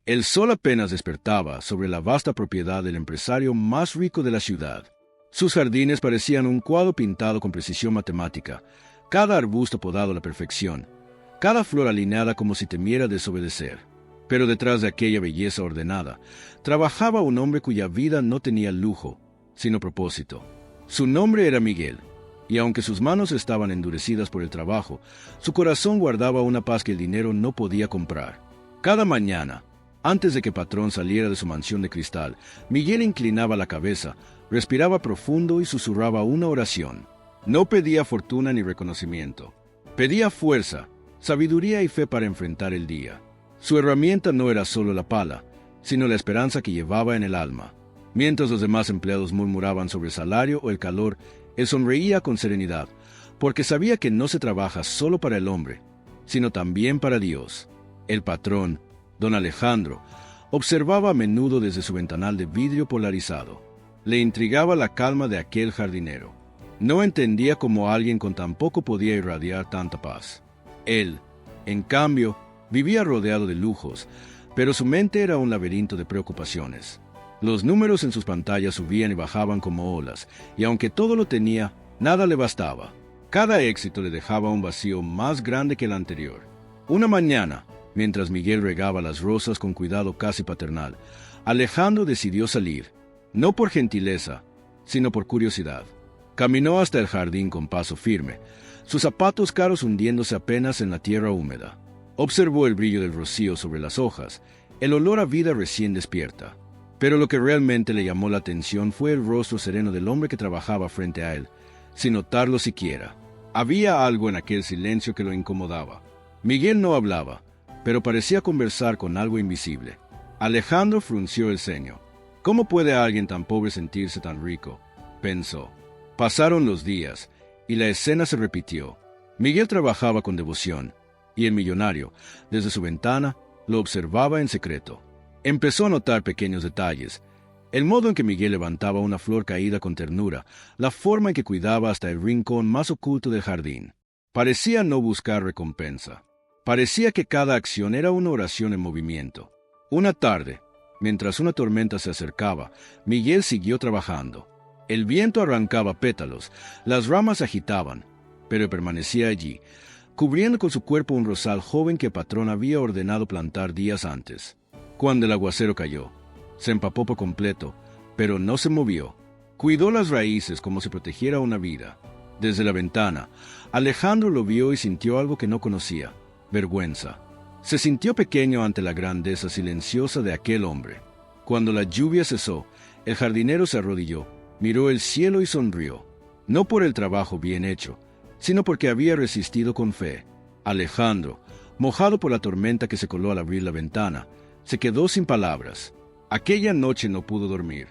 El sol apenas despertaba sobre la vasta propiedad del empresario más rico de la ciudad. Sus jardines parecían un cuadro pintado con precisión matemática, cada arbusto podado a la perfección, cada flor alineada como si temiera desobedecer. Pero detrás de aquella belleza ordenada, trabajaba un hombre cuya vida no tenía lujo, sino propósito. Su nombre era Miguel, y aunque sus manos estaban endurecidas por el trabajo, su corazón guardaba una paz que el dinero no podía comprar. Cada mañana, antes de que Patrón saliera de su mansión de cristal, Miguel inclinaba la cabeza, respiraba profundo y susurraba una oración. No pedía fortuna ni reconocimiento. Pedía fuerza, sabiduría y fe para enfrentar el día. Su herramienta no era solo la pala, sino la esperanza que llevaba en el alma. Mientras los demás empleados murmuraban sobre el salario o el calor, él sonreía con serenidad, porque sabía que no se trabaja solo para el hombre, sino también para Dios. El patrón, don Alejandro, observaba a menudo desde su ventanal de vidrio polarizado. Le intrigaba la calma de aquel jardinero. No entendía cómo alguien con tan poco podía irradiar tanta paz. Él, en cambio, vivía rodeado de lujos, pero su mente era un laberinto de preocupaciones. Los números en sus pantallas subían y bajaban como olas, y aunque todo lo tenía, nada le bastaba. Cada éxito le dejaba un vacío más grande que el anterior. Una mañana, mientras Miguel regaba las rosas con cuidado casi paternal, Alejandro decidió salir, no por gentileza, sino por curiosidad. Caminó hasta el jardín con paso firme, sus zapatos caros hundiéndose apenas en la tierra húmeda. Observó el brillo del rocío sobre las hojas, el olor a vida recién despierta. Pero lo que realmente le llamó la atención fue el rostro sereno del hombre que trabajaba frente a él, sin notarlo siquiera. Había algo en aquel silencio que lo incomodaba. Miguel no hablaba, pero parecía conversar con algo invisible. Alejandro frunció el ceño. ¿Cómo puede alguien tan pobre sentirse tan rico?, pensó. Pasaron los días, y la escena se repitió. Miguel trabajaba con devoción, y el millonario, desde su ventana, lo observaba en secreto. Empezó a notar pequeños detalles, el modo en que Miguel levantaba una flor caída con ternura, la forma en que cuidaba hasta el rincón más oculto del jardín. Parecía no buscar recompensa. Parecía que cada acción era una oración en movimiento. Una tarde, mientras una tormenta se acercaba, Miguel siguió trabajando. El viento arrancaba pétalos, las ramas agitaban, pero permanecía allí, cubriendo con su cuerpo un rosal joven que el patrón había ordenado plantar días antes. Cuando el aguacero cayó, se empapó por completo, pero no se movió. Cuidó las raíces como si protegiera una vida. Desde la ventana, Alejandro lo vio y sintió algo que no conocía: vergüenza. Se sintió pequeño ante la grandeza silenciosa de aquel hombre. Cuando la lluvia cesó, el jardinero se arrodilló, miró el cielo y sonrió. No por el trabajo bien hecho, sino porque había resistido con fe. Alejandro, mojado por la tormenta que se coló al abrir la ventana, se quedó sin palabras. Aquella noche no pudo dormir.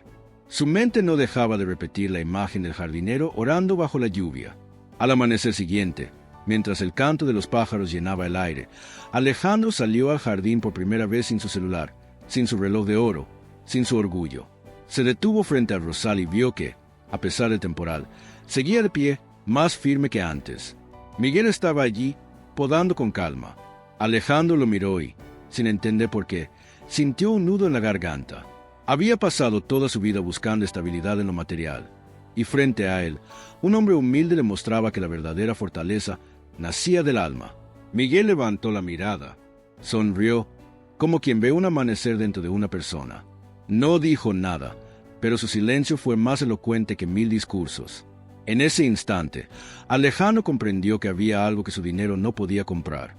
Su mente no dejaba de repetir la imagen del jardinero orando bajo la lluvia. Al amanecer siguiente, mientras el canto de los pájaros llenaba el aire, Alejandro salió al jardín por primera vez sin su celular, sin su reloj de oro, sin su orgullo. Se detuvo frente al rosal y vio que, a pesar del temporal, seguía de pie, más firme que antes. Miguel estaba allí, podando con calma. Alejandro lo miró y, sin entender por qué, sintió un nudo en la garganta. Había pasado toda su vida buscando estabilidad en lo material, y frente a él, un hombre humilde le mostraba que la verdadera fortaleza nacía del alma. Miguel levantó la mirada, sonrió, como quien ve un amanecer dentro de una persona. No dijo nada, pero su silencio fue más elocuente que 1000 discursos. En ese instante, Alejandro comprendió que había algo que su dinero no podía comprar: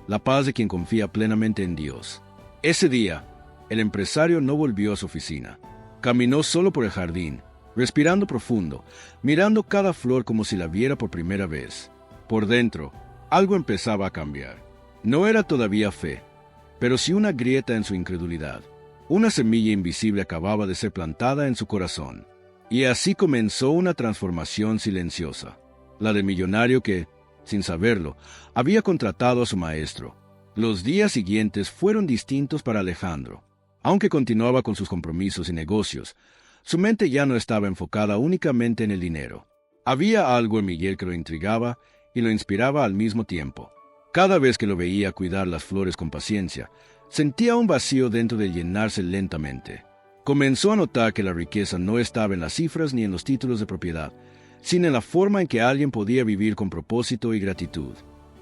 la paz de quien confía plenamente en Dios. Ese día, el empresario no volvió a su oficina. Caminó solo por el jardín, respirando profundo, mirando cada flor como si la viera por primera vez. Por dentro, algo empezaba a cambiar. No era todavía fe, pero sí una grieta en su incredulidad. Una semilla invisible acababa de ser plantada en su corazón. Y así comenzó una transformación silenciosa, la del millonario que, sin saberlo, había contratado a su maestro. Los días siguientes fueron distintos para Alejandro. Aunque continuaba con sus compromisos y negocios, su mente ya no estaba enfocada únicamente en el dinero. Había algo en Miguel que lo intrigaba y lo inspiraba al mismo tiempo. Cada vez que lo veía cuidar las flores con paciencia, Sentía un vacío dentro de llenarse lentamente. Comenzó a notar que la riqueza no estaba en las cifras ni en los títulos de propiedad, sino en la forma en que alguien podía vivir con propósito y gratitud.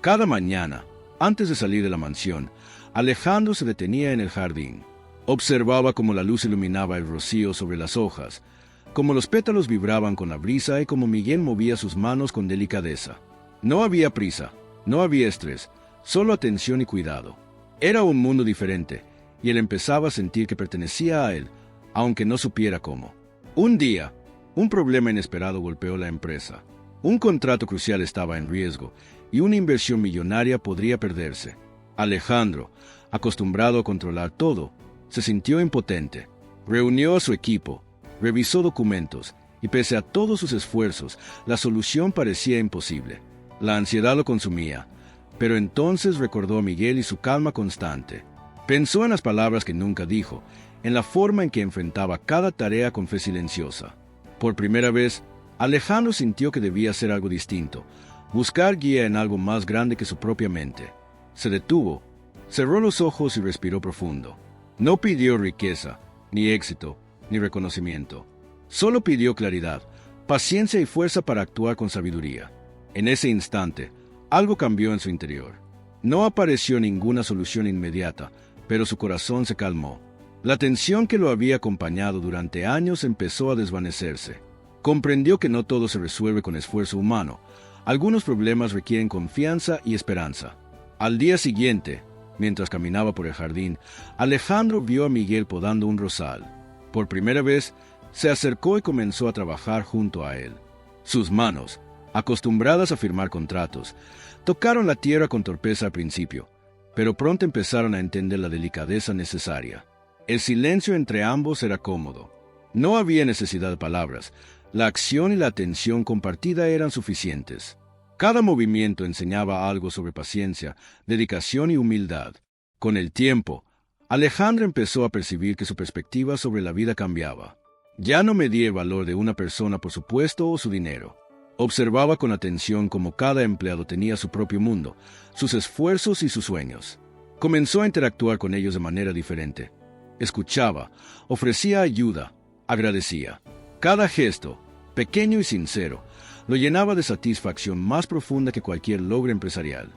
Cada mañana, antes de salir de la mansión, Alejandro se detenía en el jardín. Observaba cómo la luz iluminaba el rocío sobre las hojas, cómo los pétalos vibraban con la brisa y cómo Miguel movía sus manos con delicadeza. No había prisa, no había estrés, solo atención y cuidado. Era un mundo diferente, y él empezaba a sentir que pertenecía a él, aunque no supiera cómo. Un día, un problema inesperado golpeó la empresa. Un contrato crucial estaba en riesgo, y una inversión millonaria podría perderse. Alejandro, acostumbrado a controlar todo, se sintió impotente. Reunió a su equipo, revisó documentos, y pese a todos sus esfuerzos, la solución parecía imposible. La ansiedad lo consumía, pero entonces recordó a Miguel y su calma constante. Pensó en las palabras que nunca dijo, en la forma en que enfrentaba cada tarea con fe silenciosa. Por primera vez, Alejandro sintió que debía hacer algo distinto, buscar guía en algo más grande que su propia mente. Se detuvo, cerró los ojos y respiró profundo. No pidió riqueza, ni éxito, ni reconocimiento. Solo pidió claridad, paciencia y fuerza para actuar con sabiduría. En ese instante, algo cambió en su interior. No apareció ninguna solución inmediata, pero su corazón se calmó. La tensión que lo había acompañado durante años empezó a desvanecerse. Comprendió que no todo se resuelve con esfuerzo humano. Algunos problemas requieren confianza y esperanza. Al día siguiente, mientras caminaba por el jardín, Alejandro vio a Miguel podando un rosal. Por primera vez, se acercó y comenzó a trabajar junto a él. Sus manos, acostumbradas a firmar contratos, tocaron la tierra con torpeza al principio, pero pronto empezaron a entender la delicadeza necesaria. El silencio entre ambos era cómodo. No había necesidad de palabras. La acción y la atención compartida eran suficientes. Cada movimiento enseñaba algo sobre paciencia, dedicación y humildad. Con el tiempo, Alejandro empezó a percibir que su perspectiva sobre la vida cambiaba. Ya no medía el valor de una persona por su puesto o su dinero. Observaba con atención cómo cada empleado tenía su propio mundo, sus esfuerzos y sus sueños. Comenzó a interactuar con ellos de manera diferente. Escuchaba, ofrecía ayuda, agradecía. Cada gesto, pequeño y sincero, lo llenaba de satisfacción más profunda que cualquier logro empresarial.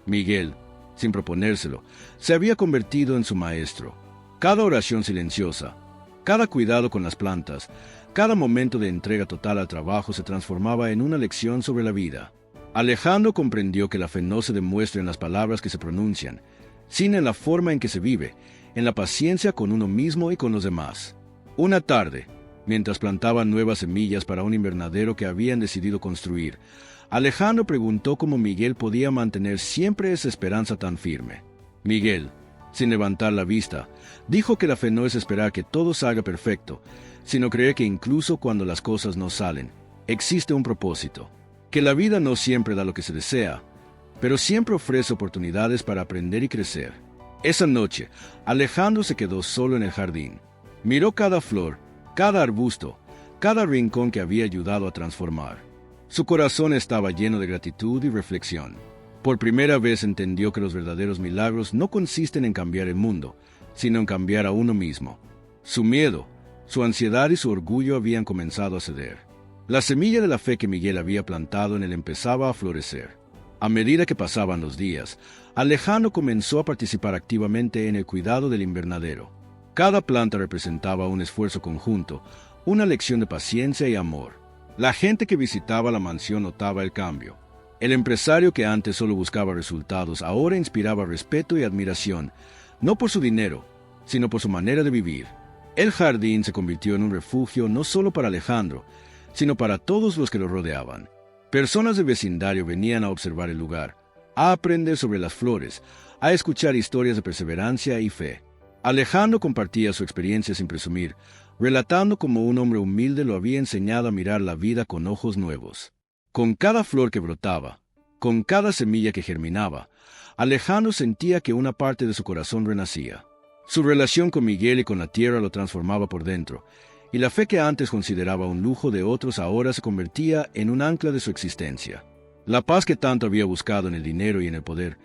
Miguel, sin proponérselo, se había convertido en su maestro. Cada oración silenciosa, cada cuidado con las plantas, cada momento de entrega total al trabajo se transformaba en una lección sobre la vida. Alejandro comprendió que la fe no se demuestra en las palabras que se pronuncian, sino en la forma en que se vive, en la paciencia con uno mismo y con los demás. Una tarde, mientras plantaban nuevas semillas para un invernadero que habían decidido construir, Alejandro preguntó cómo Miguel podía mantener siempre esa esperanza tan firme. Miguel, sin levantar la vista, dijo que la fe no es esperar que todo salga perfecto, sino creer que incluso cuando las cosas no salen, existe un propósito, que la vida no siempre da lo que se desea, pero siempre ofrece oportunidades para aprender y crecer. Esa noche, Alejandro se quedó solo en el jardín. Miró cada flor, cada arbusto, cada rincón que había ayudado a transformar. Su corazón estaba lleno de gratitud y reflexión. Por primera vez entendió que los verdaderos milagros no consisten en cambiar el mundo, sino en cambiar a uno mismo. Su miedo, su ansiedad y su orgullo habían comenzado a ceder. La semilla de la fe que Miguel había plantado en él empezaba a florecer. A medida que pasaban los días, Alejandro comenzó a participar activamente en el cuidado del invernadero. Cada planta representaba un esfuerzo conjunto, una lección de paciencia y amor. La gente que visitaba la mansión notaba el cambio. El empresario que antes solo buscaba resultados ahora inspiraba respeto y admiración, no por su dinero, sino por su manera de vivir. El jardín se convirtió en un refugio no solo para Alejandro, sino para todos los que lo rodeaban. Personas del vecindario venían a observar el lugar, a aprender sobre las flores, a escuchar historias de perseverancia y fe. Alejandro compartía su experiencia sin presumir, relatando cómo un hombre humilde lo había enseñado a mirar la vida con ojos nuevos. Con cada flor que brotaba, con cada semilla que germinaba, Alejandro sentía que una parte de su corazón renacía. Su relación con Miguel y con la tierra lo transformaba por dentro, y la fe que antes consideraba un lujo de otros ahora se convertía en un ancla de su existencia. La paz que tanto había buscado en el dinero y en el poder,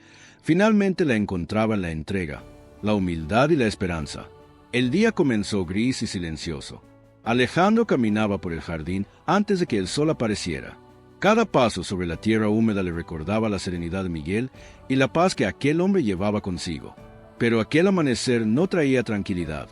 finalmente la encontraba en la entrega, la humildad y la esperanza. El día comenzó gris y silencioso. Alejandro caminaba por el jardín antes de que el sol apareciera. Cada paso sobre la tierra húmeda le recordaba la serenidad de Miguel y la paz que aquel hombre llevaba consigo. Pero aquel amanecer no traía tranquilidad.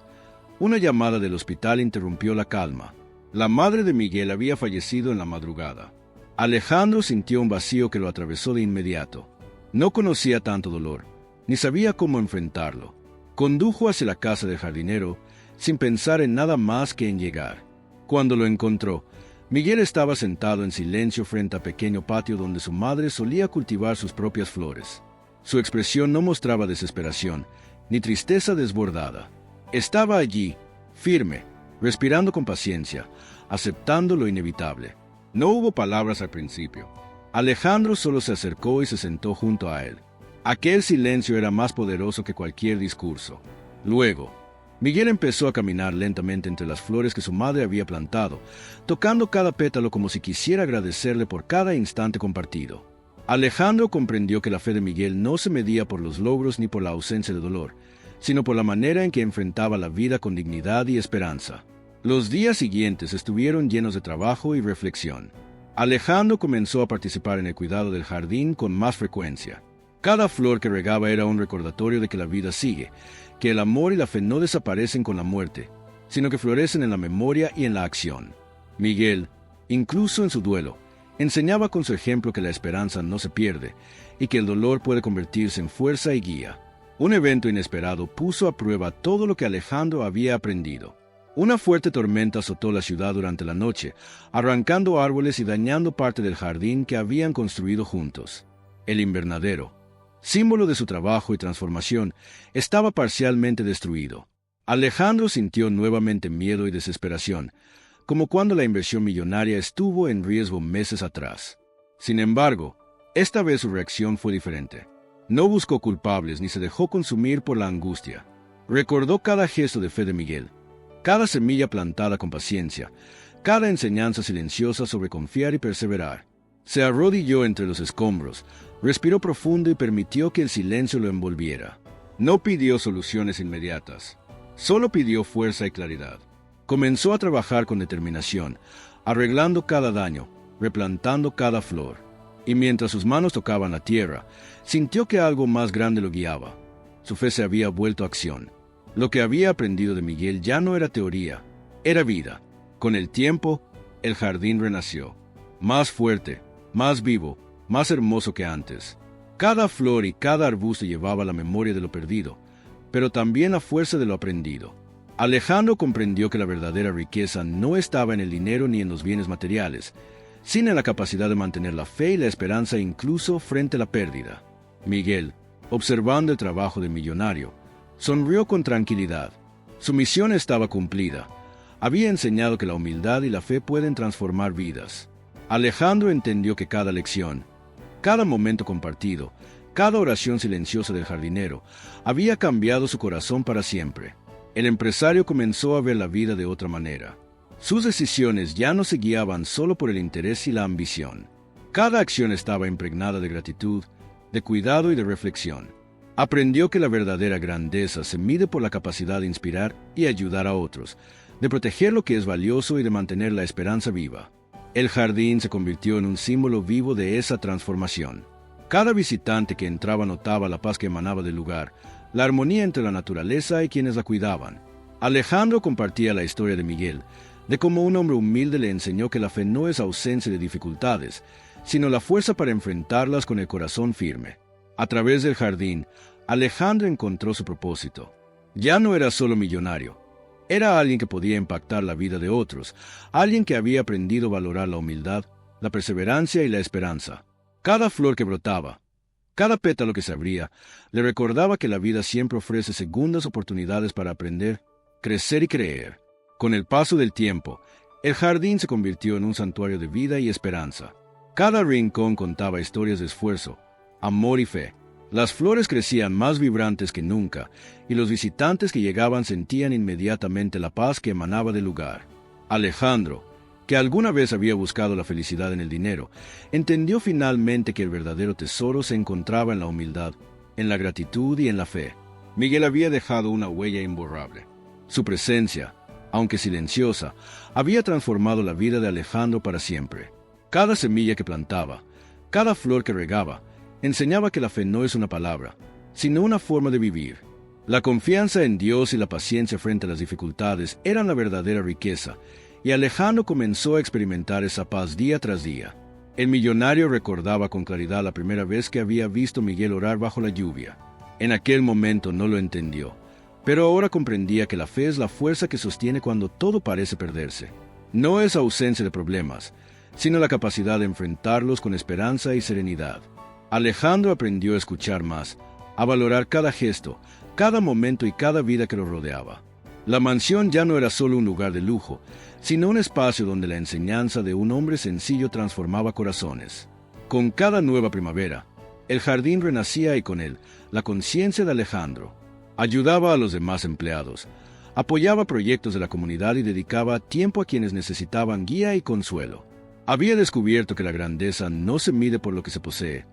Una llamada del hospital interrumpió la calma. La madre de Miguel había fallecido en la madrugada. Alejandro sintió un vacío que lo atravesó de inmediato. No conocía tanto dolor, ni sabía cómo enfrentarlo. Condujo hacia la casa del jardinero, sin pensar en nada más que en llegar. Cuando lo encontró, Miguel estaba sentado en silencio frente al pequeño patio donde su madre solía cultivar sus propias flores. Su expresión no mostraba desesperación, ni tristeza desbordada. Estaba allí, firme, respirando con paciencia, aceptando lo inevitable. No hubo palabras al principio. Alejandro solo se acercó y se sentó junto a él. Aquel silencio era más poderoso que cualquier discurso. Luego, Miguel empezó a caminar lentamente entre las flores que su madre había plantado, tocando cada pétalo como si quisiera agradecerle por cada instante compartido. Alejandro comprendió que la fe de Miguel no se medía por los logros ni por la ausencia de dolor, sino por la manera en que enfrentaba la vida con dignidad y esperanza. Los días siguientes estuvieron llenos de trabajo y reflexión. Alejandro comenzó a participar en el cuidado del jardín con más frecuencia. Cada flor que regaba era un recordatorio de que la vida sigue, que el amor y la fe no desaparecen con la muerte, sino que florecen en la memoria y en la acción. Miguel, incluso en su duelo, enseñaba con su ejemplo que la esperanza no se pierde y que el dolor puede convertirse en fuerza y guía. Un evento inesperado puso a prueba todo lo que Alejandro había aprendido. Una fuerte tormenta azotó la ciudad durante la noche, arrancando árboles y dañando parte del jardín que habían construido juntos. El invernadero, símbolo de su trabajo y transformación, estaba parcialmente destruido. Alejandro sintió nuevamente miedo y desesperación, como cuando la inversión millonaria estuvo en riesgo meses atrás. Sin embargo, esta vez su reacción fue diferente. No buscó culpables ni se dejó consumir por la angustia. Recordó cada gesto de fe de Miguel, cada semilla plantada con paciencia, cada enseñanza silenciosa sobre confiar y perseverar. Se arrodilló entre los escombros, respiró profundo y permitió que el silencio lo envolviera. No pidió soluciones inmediatas, solo pidió fuerza y claridad. Comenzó a trabajar con determinación, arreglando cada daño, replantando cada flor. Y mientras sus manos tocaban la tierra, sintió que algo más grande lo guiaba. Su fe se había vuelto acción. Lo que había aprendido de Miguel ya no era teoría, era vida. Con el tiempo, el jardín renació, más fuerte, más vivo, más hermoso que antes. Cada flor y cada arbusto llevaba la memoria de lo perdido, pero también la fuerza de lo aprendido. Alejandro comprendió que la verdadera riqueza no estaba en el dinero ni en los bienes materiales, sino en la capacidad de mantener la fe y la esperanza incluso frente a la pérdida. Miguel, observando el trabajo del millonario, sonrió con tranquilidad. Su misión estaba cumplida. Había enseñado que la humildad y la fe pueden transformar vidas. Alejandro entendió que cada lección, cada momento compartido, cada oración silenciosa del jardinero, había cambiado su corazón para siempre. El empresario comenzó a ver la vida de otra manera. Sus decisiones ya no se guiaban solo por el interés y la ambición. Cada acción estaba impregnada de gratitud, de cuidado y de reflexión. Aprendió que la verdadera grandeza se mide por la capacidad de inspirar y ayudar a otros, de proteger lo que es valioso y de mantener la esperanza viva. El jardín se convirtió en un símbolo vivo de esa transformación. Cada visitante que entraba notaba la paz que emanaba del lugar, la armonía entre la naturaleza y quienes la cuidaban. Alejandro compartía la historia de Miguel, de cómo un hombre humilde le enseñó que la fe no es ausencia de dificultades, sino la fuerza para enfrentarlas con el corazón firme. A través del jardín, Alejandro encontró su propósito. Ya no era solo millonario. Era alguien que podía impactar la vida de otros, alguien que había aprendido a valorar la humildad, la perseverancia y la esperanza. Cada flor que brotaba, cada pétalo que se abría, le recordaba que la vida siempre ofrece segundas oportunidades para aprender, crecer y creer. Con el paso del tiempo, el jardín se convirtió en un santuario de vida y esperanza. Cada rincón contaba historias de esfuerzo, amor y fe. Las flores crecían más vibrantes que nunca, y los visitantes que llegaban sentían inmediatamente la paz que emanaba del lugar. Alejandro, que alguna vez había buscado la felicidad en el dinero, entendió finalmente que el verdadero tesoro se encontraba en la humildad, en la gratitud y en la fe. Miguel había dejado una huella imborrable. Su presencia, aunque silenciosa, había transformado la vida de Alejandro para siempre. Cada semilla que plantaba, cada flor que regaba, enseñaba que la fe no es una palabra, sino una forma de vivir. La confianza en Dios y la paciencia frente a las dificultades eran la verdadera riqueza, y Alejandro comenzó a experimentar esa paz día tras día. El millonario recordaba con claridad la primera vez que había visto a Miguel orar bajo la lluvia. En aquel momento no lo entendió, pero ahora comprendía que la fe es la fuerza que sostiene cuando todo parece perderse. No es ausencia de problemas, sino la capacidad de enfrentarlos con esperanza y serenidad. Alejandro aprendió a escuchar más, a valorar cada gesto, cada momento y cada vida que lo rodeaba. La mansión ya no era solo un lugar de lujo, sino un espacio donde la enseñanza de un hombre sencillo transformaba corazones. Con cada nueva primavera, el jardín renacía y con él, la conciencia de Alejandro. Ayudaba a los demás empleados, apoyaba proyectos de la comunidad y dedicaba tiempo a quienes necesitaban guía y consuelo. Había descubierto que la grandeza no se mide por lo que se posee,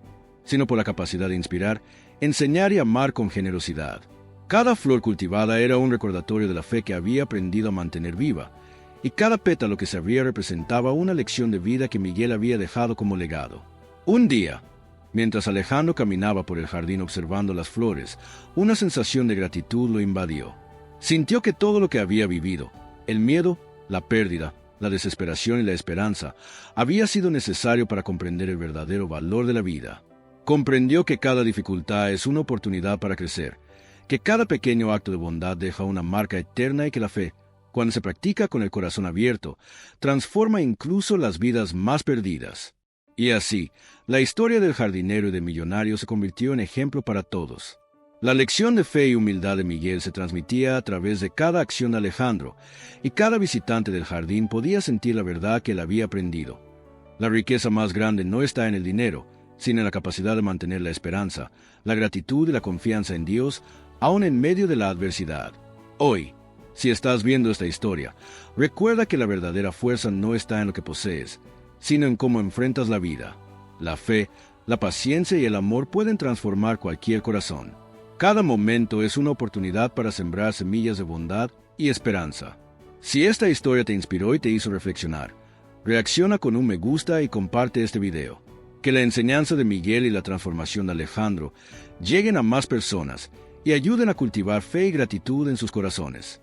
sino por la capacidad de inspirar, enseñar y amar con generosidad. Cada flor cultivada era un recordatorio de la fe que había aprendido a mantener viva, y cada pétalo que se abría representaba una lección de vida que Miguel había dejado como legado. Un día, mientras Alejandro caminaba por el jardín observando las flores, una sensación de gratitud lo invadió. Sintió que todo lo que había vivido, el miedo, la pérdida, la desesperación y la esperanza, había sido necesario para comprender el verdadero valor de la vida. Comprendió que cada dificultad es una oportunidad para crecer, que cada pequeño acto de bondad deja una marca eterna y que la fe, cuando se practica con el corazón abierto, transforma incluso las vidas más perdidas. Y así, la historia del jardinero y del millonario se convirtió en ejemplo para todos. La lección de fe y humildad de Miguel se transmitía a través de cada acción de Alejandro, y cada visitante del jardín podía sentir la verdad que él había aprendido. La riqueza más grande no está en el dinero, sino en la capacidad de mantener la esperanza, la gratitud y la confianza en Dios, aun en medio de la adversidad. Hoy, si estás viendo esta historia, recuerda que la verdadera fuerza no está en lo que posees, sino en cómo enfrentas la vida. La fe, la paciencia y el amor pueden transformar cualquier corazón. Cada momento es una oportunidad para sembrar semillas de bondad y esperanza. Si esta historia te inspiró y te hizo reflexionar, reacciona con un me gusta y comparte este video. Que la enseñanza de Miguel y la transformación de Alejandro lleguen a más personas y ayuden a cultivar fe y gratitud en sus corazones.